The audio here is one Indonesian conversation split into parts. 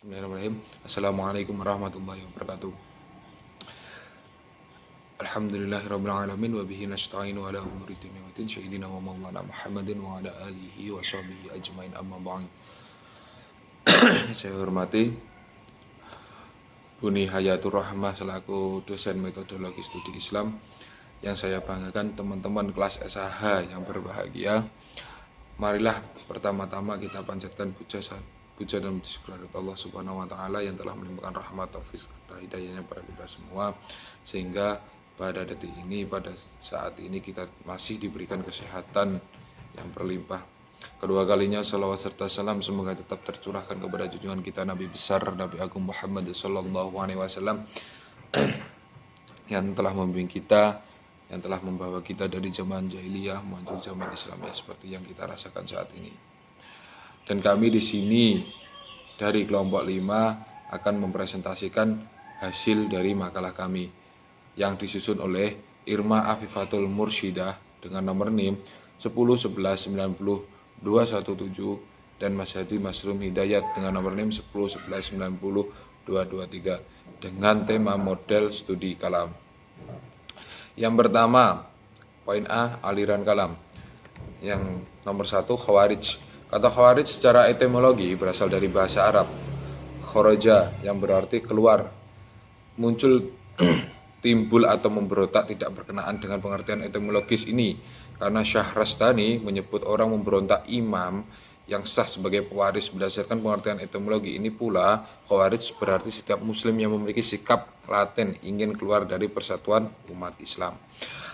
Bismillahirrahmanirrahim. Assalamualaikum warahmatullahi wabarakatuh. Alhamdulillahirabbil alamin wa bihi nasta'inu ala umuri dunya waddin sayyidina wa maulana Muhammadin wa ala alihi wa sahbihi ajmain amma ba'd. Saya hormati Buni Hayatur Rahmah selaku dosen metodologi studi Islam. Yang saya banggakan teman-teman kelas SH yang berbahagia. Marilah pertama-tama kita panjatkan puja dan syukur Allah Subhanahu wa taala yang telah melimpahkan rahmat taufik serta hidayahnya pada kita semua, sehingga pada detik ini, pada saat ini kita masih diberikan kesehatan yang berlimpah. Kedua kalinya salawat serta salam semoga tetap tercurahkan kepada junjungan kita Nabi besar Nabi Agung Muhammad sallallahu alaihi wasallam yang telah membimbing kita, yang telah membawa kita dari zaman jahiliyah menuju zaman Islam seperti yang kita rasakan saat ini. Dan kami di sini dari kelompok 5 akan mempresentasikan hasil dari makalah kami yang disusun oleh Irma Afifatul Mursyidah dengan nomor NIM 101190 217 dan Mas Hadi Masrum Hidayat dengan nomor NIM 101190 223 dengan tema model studi kalam. Yang pertama, poin A, aliran kalam. Yang nomor 1, Khawarij. Kata Khawarij secara etimologi berasal dari bahasa Arab kharaja yang berarti keluar. Muncul timbul atau memberontak tidak berkenaan dengan pengertian etimologis ini karena Syahrastani menyebut orang memberontak imam yang sah sebagai pewaris. Berdasarkan pengertian etimologi ini pula, Khawarij berarti setiap muslim yang memiliki sikap laten ingin keluar dari persatuan umat Islam.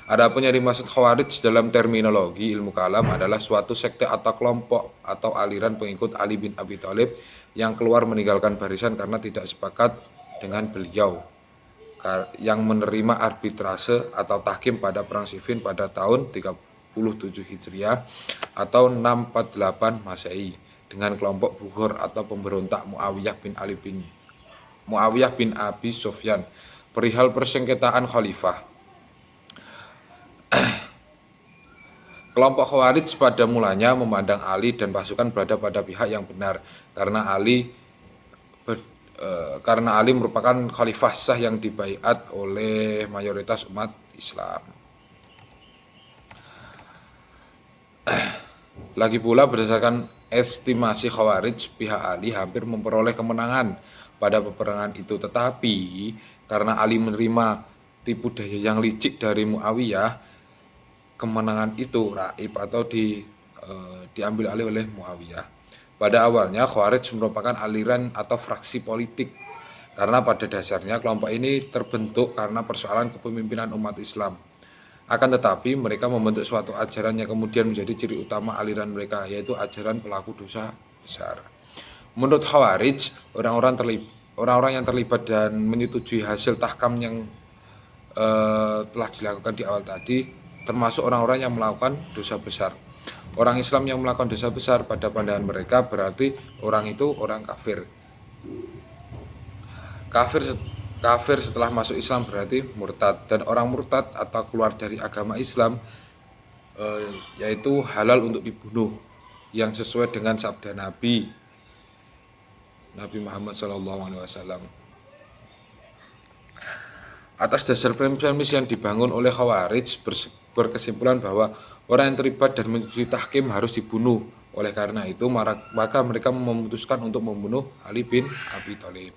Adapun yang dimaksud Khawarij dalam terminologi ilmu kalam adalah suatu sekte atau kelompok atau aliran pengikut Ali bin Abi Thalib yang keluar meninggalkan barisan karena tidak sepakat dengan beliau yang menerima arbitrase atau tahkim pada perang Siffin pada tahun 37 Hijriah atau 648 Masehi dengan kelompok Bughor atau pemberontak Muawiyah bin Abi Sufyan perihal persengketaan khalifah. Kelompok Khawarij pada mulanya memandang Ali dan pasukan berada pada pihak yang benar karena Ali merupakan khalifah sah yang dibaiat oleh mayoritas umat Islam. Lagi pula berdasarkan estimasi Khawarij, pihak Ali hampir memperoleh kemenangan pada peperangan itu, tetapi karena Ali menerima tipu daya yang licik dari Muawiyah, kemenangan itu raib atau diambil alih oleh Muawiyah. Pada awalnya Khawarij merupakan aliran atau fraksi politik karena pada dasarnya kelompok ini terbentuk karena persoalan kepemimpinan umat Islam. Akan tetapi mereka membentuk suatu ajaran yang kemudian menjadi ciri utama aliran mereka, yaitu ajaran pelaku dosa besar. Menurut Khawarij, orang-orang yang terlibat dan menyetujui hasil tahkam yang telah dilakukan di awal tadi termasuk orang-orang yang melakukan dosa besar. Orang Islam yang melakukan dosa besar pada pandangan mereka berarti orang itu orang kafir. Kafir setelah masuk Islam berarti murtad, dan orang murtad atau keluar dari agama Islam yaitu halal untuk dibunuh yang sesuai dengan sabda Nabi Muhammad SAW. Atas dasar premis yang dibangun oleh Khawarij berkesimpulan bahwa orang yang terlibat dan menyetujui tahkim harus dibunuh. Oleh karena itu maka mereka memutuskan untuk membunuh Ali bin Abi Thalib,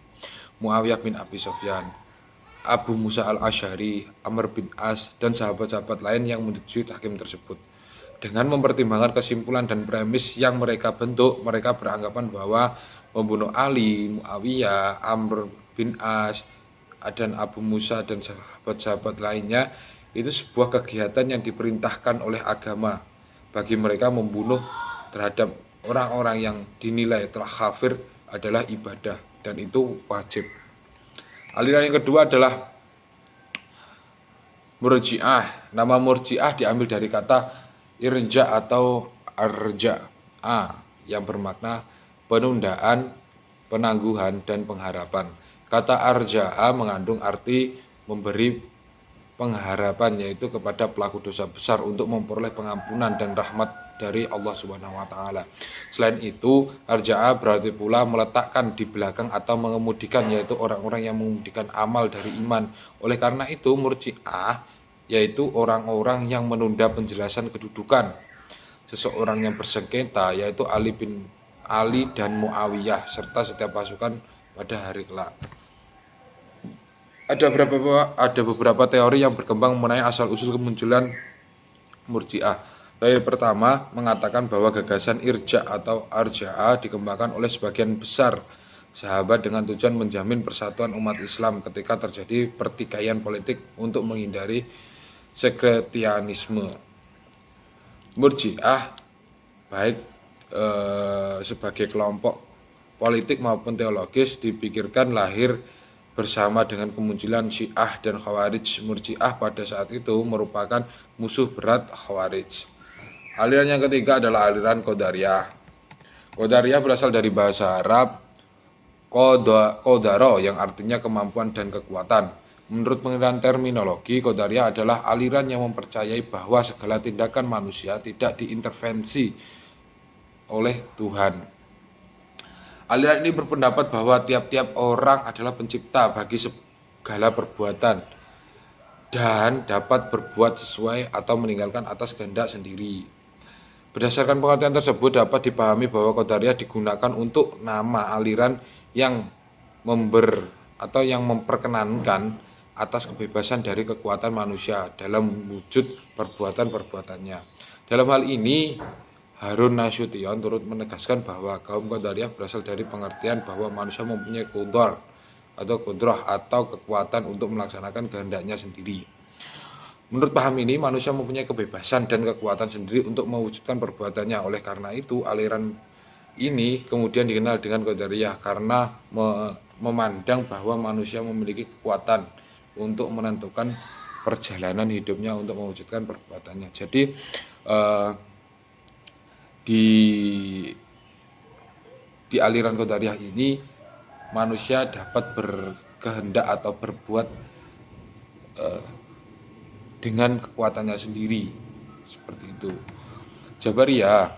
Muawiyah bin Abi Sufyan, Abu Musa al-Asy'ari, Amr bin As, dan sahabat-sahabat lain yang menyetujui tahkim tersebut. Dengan mempertimbangkan kesimpulan dan premis yang mereka bentuk, mereka beranggapan bahwa membunuh Ali, Muawiyah, Amr bin As, dan Abu Musa dan sahabat-sahabat lainnya itu sebuah kegiatan yang diperintahkan oleh agama. Bagi mereka membunuh terhadap orang-orang yang dinilai telah kafir adalah ibadah dan itu wajib. Aliran yang kedua adalah Murji'ah. Nama Murji'ah diambil dari kata irja atau arja yang bermakna penundaan, penangguhan, dan pengharapan. Kata arja'a mengandung arti memberi pengharapan, yaitu kepada pelaku dosa besar untuk memperoleh pengampunan dan rahmat dari Allah Subhanahu wa taala. Selain itu, arja'ah berarti pula meletakkan di belakang atau mengemudikan, yaitu orang-orang yang mengemudikan amal dari iman. Oleh karena itu, murji'ah yaitu orang-orang yang menunda penjelasan kedudukan seseorang yang bersengketa, yaitu Ali dan Muawiyah serta setiap pasukan pada hari kelak. Ada beberapa teori yang berkembang mengenai asal-usul kemunculan Murji'ah. Teori pertama mengatakan bahwa gagasan irja atau arja'ah dikembangkan oleh sebagian besar sahabat dengan tujuan menjamin persatuan umat Islam ketika terjadi pertikaian politik untuk menghindari sekretianisme. Murji'ah baik sebagai kelompok politik maupun teologis dipikirkan lahir bersama dengan kemunculan Syiah dan Khawarij. Murji'ah pada saat itu merupakan musuh berat Khawarij. Aliran yang ketiga adalah aliran Qadariyah. Qadariyah berasal dari bahasa Arab Qadaro yang artinya kemampuan dan kekuatan. Menurut pengertian terminologi, Qadariyah adalah aliran yang mempercayai bahwa segala tindakan manusia tidak diintervensi oleh Tuhan. Aliran ini berpendapat bahwa tiap-tiap orang adalah pencipta bagi segala perbuatan dan dapat berbuat sesuai atau meninggalkan atas kehendak sendiri. Berdasarkan pengertian tersebut dapat dipahami bahwa Qadariyah digunakan untuk nama aliran yang memperkenankan atas kebebasan dari kekuatan manusia dalam wujud perbuatan-perbuatannya. Dalam hal ini, Harun Nasution turut menegaskan bahwa kaum Qadariyah berasal dari pengertian bahwa manusia mempunyai qudrah atau kekuatan untuk melaksanakan kehendaknya sendiri. Menurut paham ini, manusia mempunyai kebebasan dan kekuatan sendiri untuk mewujudkan perbuatannya. Oleh karena itu, aliran ini kemudian dikenal dengan Qadariyah karena memandang bahwa manusia memiliki kekuatan untuk menentukan perjalanan hidupnya untuk mewujudkan perbuatannya. Jadi di aliran Qadariyah ini manusia dapat berkehendak atau berbuat dengan kekuatannya sendiri, seperti itu. Jabariyah,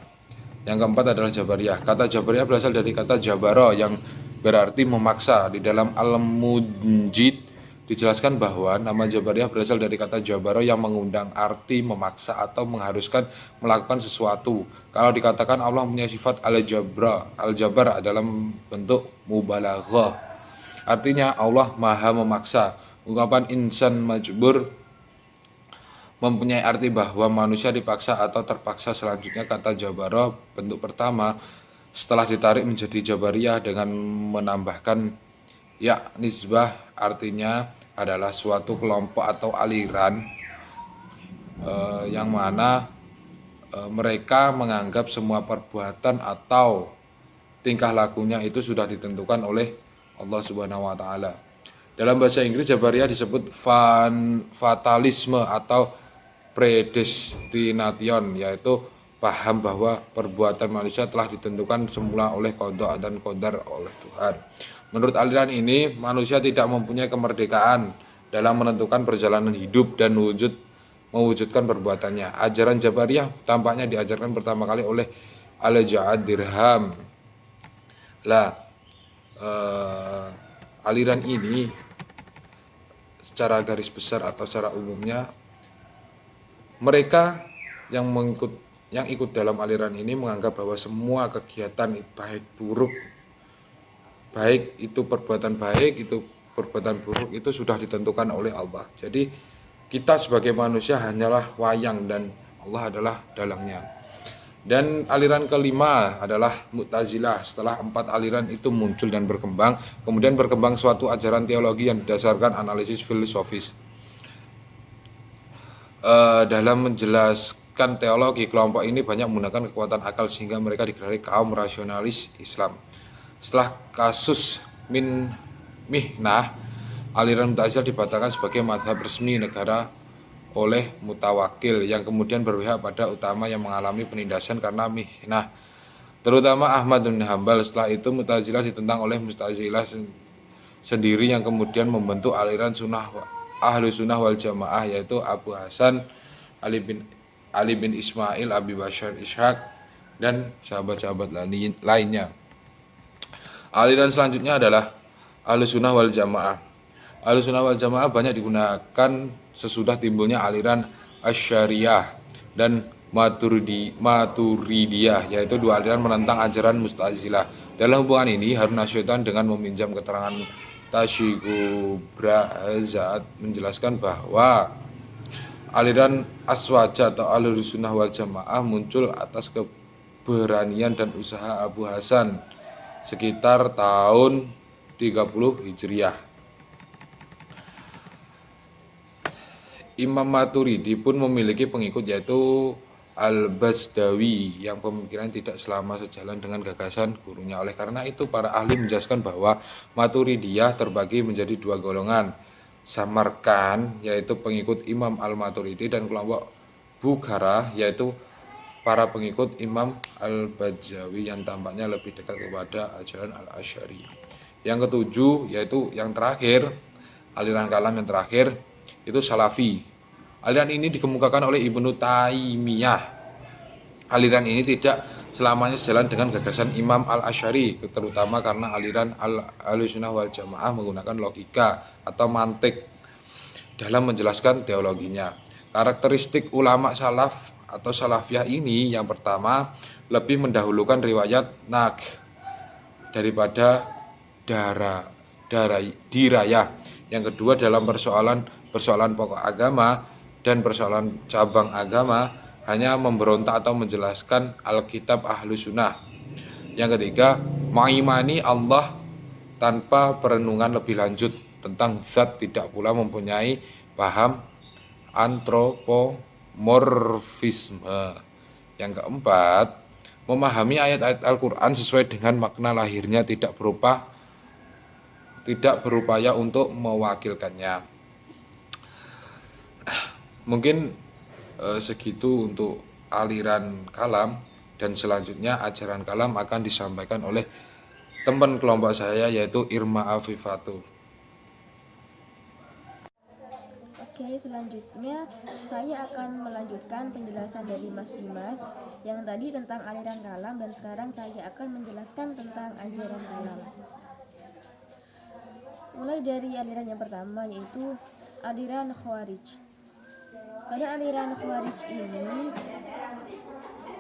yang keempat adalah Jabariyah. Kata Jabariyah berasal dari kata jabara yang berarti memaksa. Di dalam Al-Munjid dijelaskan bahwa nama Jabariyah berasal dari kata jabara yang mengundang arti memaksa atau mengharuskan melakukan sesuatu. Kalau dikatakan Allah punya sifat al-jabar dalam bentuk mubalaghah, artinya Allah maha memaksa. Ungkapan insan majbur mempunyai arti bahwa manusia dipaksa atau terpaksa. Selanjutnya kata jabara bentuk pertama setelah ditarik menjadi Jabariyah dengan menambahkan ya nisbah, artinya adalah suatu kelompok atau aliran yang mana mereka menganggap semua perbuatan atau tingkah lakunya itu sudah ditentukan oleh Allah Subhanahu wa taala. Dalam bahasa Inggris Jabariyah disebut fatalisme atau predestination, yaitu paham bahwa perbuatan manusia telah ditentukan semula oleh qada dan qadar oleh Tuhan. Menurut aliran ini, manusia tidak mempunyai kemerdekaan dalam menentukan perjalanan hidup dan mewujudkan perbuatannya. Ajaran Jabariyah tampaknya diajarkan pertama kali oleh Al-Ja'ad Dirham. Aliran ini secara garis besar atau secara umumnya, mereka yang ikut dalam aliran ini menganggap bahwa semua kegiatan baik itu perbuatan baik, itu perbuatan buruk, itu sudah ditentukan oleh Allah. Jadi kita sebagai manusia hanyalah wayang dan Allah adalah dalangnya. Dan aliran kelima adalah Mu'tazilah. Setelah 4 aliran itu muncul dan berkembang, kemudian berkembang suatu ajaran teologi yang didasarkan analisis filosofis. Dalam menjelaskan teologi, kelompok ini banyak menggunakan kekuatan akal sehingga mereka digelari kaum rasionalis Islam. Setelah kasus Mihnah, aliran Mu'tazilah dibatalkan sebagai mazhab resmi negara oleh Mutawakil yang kemudian berpihak pada ulama yang mengalami penindasan karena Mihnah, terutama Ahmad bin Hambal. Setelah itu Mu'tazilah ditentang oleh Mu'tazilah sendiri yang kemudian membentuk aliran Sunnah Ahlu Sunnah wal Jamaah, yaitu Abu Hasan Ali bin Ismail Abi Bashar Ishaq dan sahabat-sahabat lainnya. Aliran selanjutnya adalah Ahlu Sunnah wal Jamaah. Ahlu Sunnah wal Jamaah banyak digunakan sesudah timbulnya aliran Asy'ariyah dan Maturidiyah, yaitu dua aliran menentang ajaran Mu'tazilah. Dalam hubungan ini, Harun Asy'ad dengan meminjam keterangan Tashigubra Azad menjelaskan bahwa aliran Aswaja atau Ahlus Sunnah wal Jamaah muncul atas keberanian dan usaha Abu Hasan sekitar tahun 30 Hijriah. Imam Maturidi pun memiliki pengikut, yaitu Al-Bazdawi, yang pemikiran tidak selama sejalan dengan gagasan gurunya. Oleh karena itu, para ahli menjelaskan bahwa Maturidiyah terbagi menjadi dua golongan. Samarkan, yaitu pengikut Imam Al-Maturidi, dan kelompok Bukhara, yaitu para pengikut Imam Al-Bazdawi yang tampaknya lebih dekat kepada ajaran Al-Asy'ari. Yang ketujuh, yaitu yang terakhir, aliran kalam yang terakhir, itu Salafi. Aliran ini dikemukakan oleh Ibnu Taimiyah. Aliran ini tidak selamanya sejalan dengan gagasan Imam Al-Asy'ari, terutama karena aliran Ahlussunnah wal Jamaah menggunakan logika atau mantik dalam menjelaskan teologinya. Karakteristik ulama salaf atau salafiyah ini, yang pertama, lebih mendahulukan riwayat naql daripada dirayah. Yang kedua, dalam persoalan pokok agama dan persoalan cabang agama hanya memberontak atau menjelaskan Alkitab Ahlus Sunnah. Yang ketiga, mengimani Allah tanpa perenungan lebih lanjut tentang zat, tidak pula mempunyai paham antropomorfisme. Yang keempat, memahami ayat-ayat Al-Quran sesuai dengan makna lahirnya, tidak berupaya untuk mewakilkannya. Mungkin segitu untuk aliran kalam, dan selanjutnya ajaran kalam akan disampaikan oleh teman kelompok saya, yaitu Irma Afifatul. Oke, selanjutnya saya akan melanjutkan penjelasan dari Mas Dimas yang tadi tentang aliran kalam, dan sekarang saya akan menjelaskan tentang ajaran kalam. Mulai dari aliran yang pertama, yaitu aliran Khawarij. Pada aliran Khawarij ini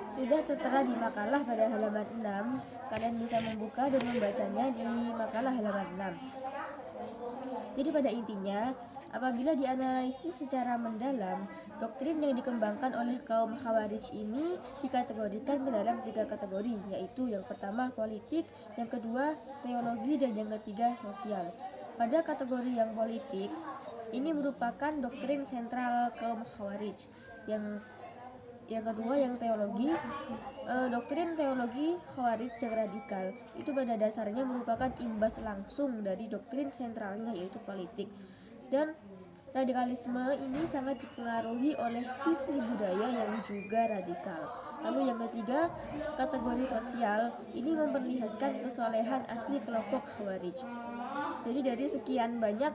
sudah tertera di makalah pada halaman 6. Kalian bisa membuka dan membacanya di makalah halaman 6. Jadi pada intinya, apabila dianalisis secara mendalam, doktrin yang dikembangkan oleh kaum Khawarij ini dikategorikan ke dalam 3 kategori, yaitu yang pertama politik, yang kedua teologi, dan yang ketiga sosial. Pada kategori yang politik, ini merupakan doktrin sentral kaum Khawarij. Yang kedua yang teologi, doktrin teologi Khawarij yang radikal itu pada dasarnya merupakan imbas langsung dari doktrin sentralnya, yaitu politik. Dan radikalisme ini sangat dipengaruhi oleh sisi budaya yang juga radikal. Lalu yang ketiga, kategori sosial ini memperlihatkan kesolehan asli kelompok Khawarij. Jadi dari sekian banyak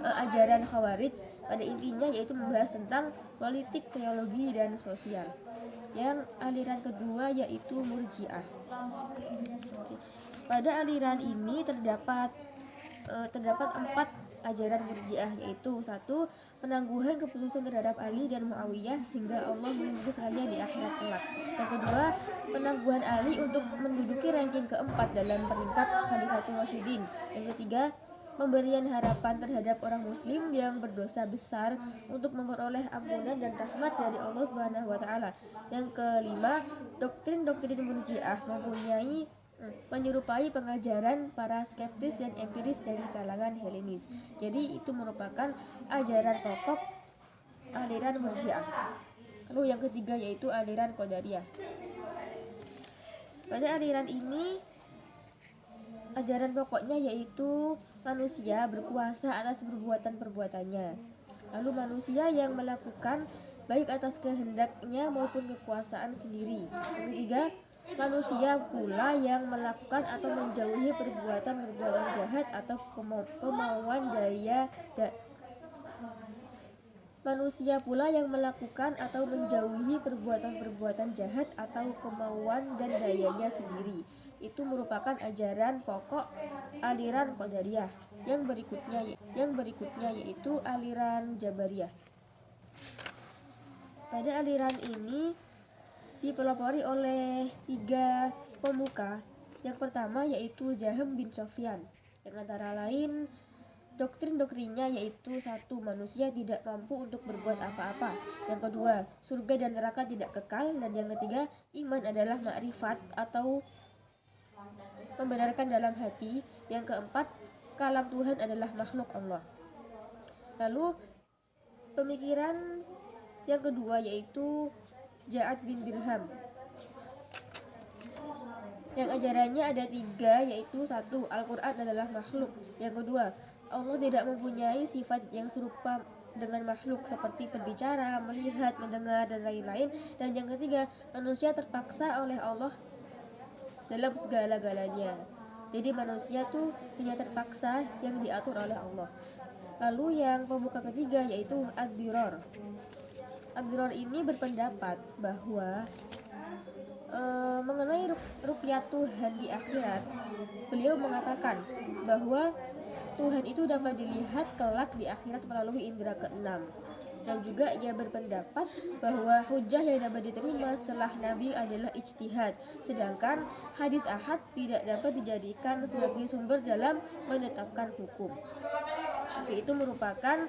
ajaran Khawarij, pada intinya yaitu membahas tentang politik, teologi, dan sosial. Yang aliran kedua yaitu Murji'ah. Pada aliran ini terdapat 4 ajaran Murji'ah, yaitu 1. Penangguhan keputusan terhadap Ali dan Muawiyah hingga Allah memutuskannya di akhirat kelak. Yang kedua, penangguhan Ali untuk menduduki ranking keempat dalam peringkat Khalifatul Rasyidin. Yang ketiga, pemberian harapan terhadap orang muslim yang berdosa besar untuk memperoleh ampunan dan rahmat dari Allah Subhanahu wa taala. Yang kelima, doktrin-doktrin Murji'ah menyerupai pengajaran para skeptis dan empiris dari kalangan Helenis. Jadi itu merupakan ajaran pokok aliran Murji'ah. Lalu yang ketiga yaitu aliran Qadariyah. Pada aliran ini ajaran pokoknya yaitu manusia berkuasa atas perbuatan-perbuatannya. Lalu manusia yang melakukan baik atas kehendaknya maupun kekuasaan sendiri. Yang ketiga, manusia pula yang melakukan atau menjauhi perbuatan-perbuatan jahat atau kemauan Manusia pula yang melakukan atau menjauhi perbuatan-perbuatan jahat atau kemauan dan dayanya sendiri. Itu merupakan ajaran pokok aliran Qadariyah. Yang berikutnya yaitu aliran Jabariyah. Pada aliran ini dipelopori oleh 3 pemuka. Yang pertama yaitu Jahm bin Sofyan, yang antara lain doktrin-doktrinnya yaitu: 1. Manusia tidak mampu untuk berbuat apa-apa. Yang kedua, surga dan neraka tidak kekal. Dan yang ketiga, iman adalah ma'rifat atau membenarkan dalam hati. Yang keempat, kalam Tuhan adalah makhluk Allah. Lalu pemikiran yang kedua yaitu Ja'ad bin Dirham, yang ajarannya ada 3, yaitu: 1. Al-Quran adalah makhluk. Yang kedua, Allah tidak mempunyai sifat yang serupa dengan makhluk seperti berbicara, melihat, mendengar, dan lain-lain. Dan yang ketiga, manusia terpaksa oleh Allah dalam segala-galanya. Jadi manusia tuh hanya terpaksa yang diatur oleh Allah. Lalu yang pemuka ketiga yaitu Ad-Dirar. Ad-Dirar ini berpendapat bahwa mengenai ruqyah Tuhan di akhirat, beliau mengatakan bahwa Tuhan itu dapat dilihat kelak di akhirat melalui indera keenam. Dan juga ia berpendapat bahwa hujah yang dapat diterima setelah Nabi adalah ijtihad, sedangkan hadis ahad tidak dapat dijadikan sebagai sumber dalam menetapkan hukum. Oke, itu merupakan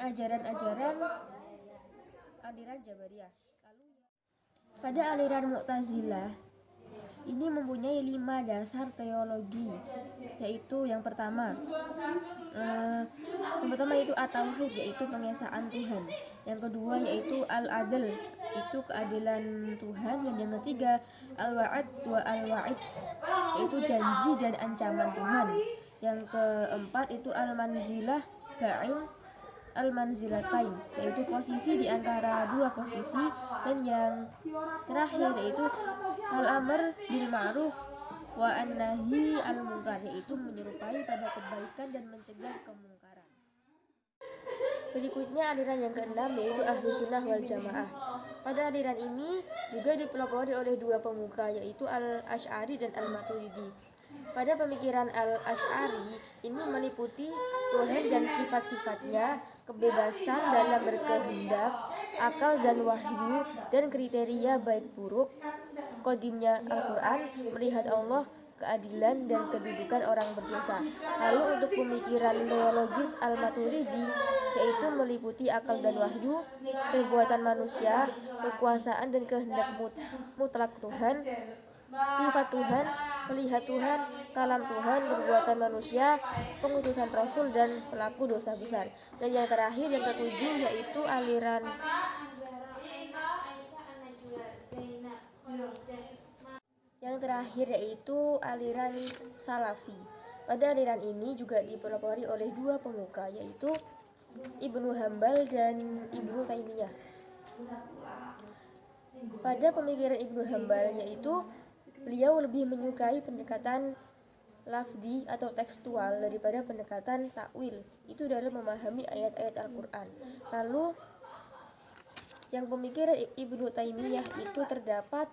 ajaran-ajaran aliran Jabariyah. Pada aliran Mu'tazilah ini mempunyai 5 dasar teologi, yaitu yang pertama yaitu at-tauhid, yaitu pengesaan Tuhan. Yang kedua yaitu al-adl, itu keadilan Tuhan. Dan yang ketiga al-wa'ad wa al-wa'id, yaitu janji dan ancaman Tuhan. Yang keempat itu al-manzilah ba'in al-manzilatain, yaitu posisi di antara 2 posisi. Dan yang terakhir yaitu al-amr bil ma'ruf wa an-nahi al-munkar, yaitu menyerupai pada kebaikan dan mencegah kemungkaran. Berikutnya aliran yang keenam yaitu Ahlus Sunnah wal Jamaah. Pada aliran ini juga dipelopori oleh 2 pemuka yaitu Al-Asy'ari dan Al-Maturidi. Pada pemikiran Al-Asy'ari ini meliputi Tuhan dan sifat-sifatnya, kebebasan dalam berkehendak, akal dan wahyu, dan kriteria baik buruk, qadimnya Al-Quran, melihat Allah, keadilan, dan kedudukan orang berdosa. Lalu untuk pemikiran teologis Al-Maturidi yaitu meliputi akal dan wahyu, perbuatan manusia, kekuasaan dan kehendak mutlak Tuhan, sifat Tuhan, melihat Tuhan, kalam Tuhan, perbuatan manusia, pengutusan Rasul, dan pelaku dosa besar. Dan yang terakhir, yang ketujuh, yaitu aliran Salafi. Pada aliran ini juga dipelopori oleh 2 pemuka yaitu Ibnu Hambal dan Ibnu Taimiyah. Pada pemikiran Ibnu Hambal yaitu beliau lebih menyukai pendekatan lafzi atau tekstual daripada pendekatan takwil, itu dalam memahami ayat-ayat Al-Quran. Lalu yang pemikiran Ibnu Taimiyah itu terdapat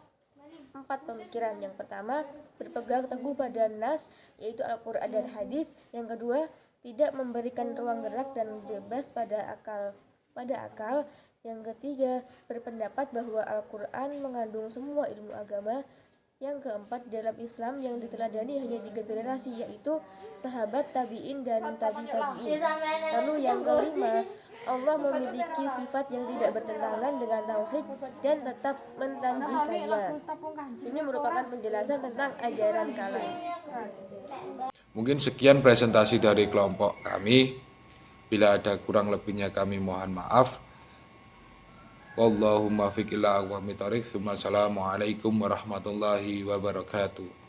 4 pemikiran. Yang pertama, berpegang teguh pada nas, yaitu Al-Quran dan hadis. Yang kedua, tidak memberikan ruang gerak dan bebas pada akal. Yang ketiga, berpendapat bahwa Al-Quran mengandung semua ilmu agama. Yang keempat, dalam Islam yang diteladani hanya 3 generasi, yaitu sahabat, tabi'in, dan tabi'in. Lalu yang kelima, Allah memiliki sifat yang tidak bertentangan dengan tauhid dan tetap mentanzihkannya. Ini merupakan penjelasan tentang ajaran kalam. Mungkin sekian presentasi dari kelompok kami. Bila ada kurang lebihnya kami mohon maaf. Wallahumma fiqillah wa mitariq. Assalamualaikum warahmatullahi wabarakatuh.